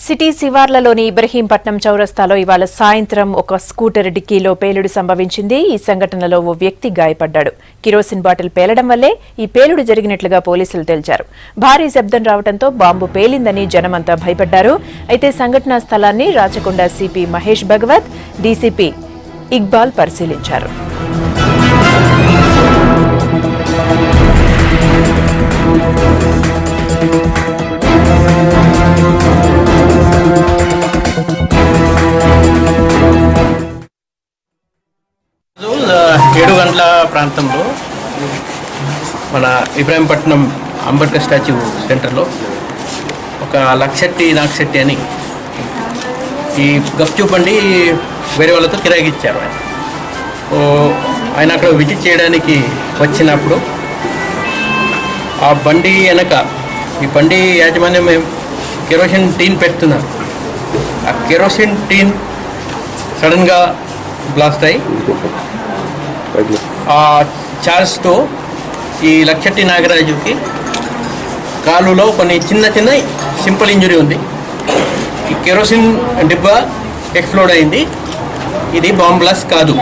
City శివార్లలోని Ibrahimpatnam చౌరస్తాలో ఇవాళ సాయంత్రం ఒక స్కూటర్ డిక్కీలో పేలుడు సంభవించింది. ఈ సంఘటనలో ఓ వ్యక్తి గాయపడ్డాడు. కిరోసిన్ బాటిల్ పేలడం వల్లే ఈ పేలుడు జరిగినట్లుగా పోలీసులు తేల్చారు. భారీ శబ్దం రావడంతో బాంబు పేలిందని జనమంతా భయపడ్డారు. అయితే సంఘటనా స్థలాన్ని రాచకొండ సిపి మహేష్ భగవత్, డీసీపీ ఇక్బాల్ పరిశీలించారు. ఏడు గంటల ప్రాంతంలో మన ఇబ్రాహీంపట్నం అంబేద్కర్ స్టాచ్యూ సెంటర్లో ఒక లక్షెట్టి నాగశెట్టి అని ఈ గప్చూ బండి వేరే వాళ్ళతో కిరాయికి ఇచ్చారు. ఆయన అక్కడ విజిట్ చేయడానికి వచ్చినప్పుడు ఆ బండి వెనక ఈ బండి యాజమాన్యం కెరోసిన్ టీన్ పెడుతున్నారు. ఆ కెరోసిన్ టీన్ సడన్గా బ్లాస్ట్ అయ్యి ఆ ఛార్జ్తో ఈ లక్షెట్టి నాగరాజుకి కాలులో కొన్ని చిన్న సింపుల్ ఇంజరీ ఉంది. ఈ కెరోసిన్ డిబ్బా ఎక్స్ప్లోడ్ అయింది. ఇది బాంబ్ బ్లాస్ట్ కాదు.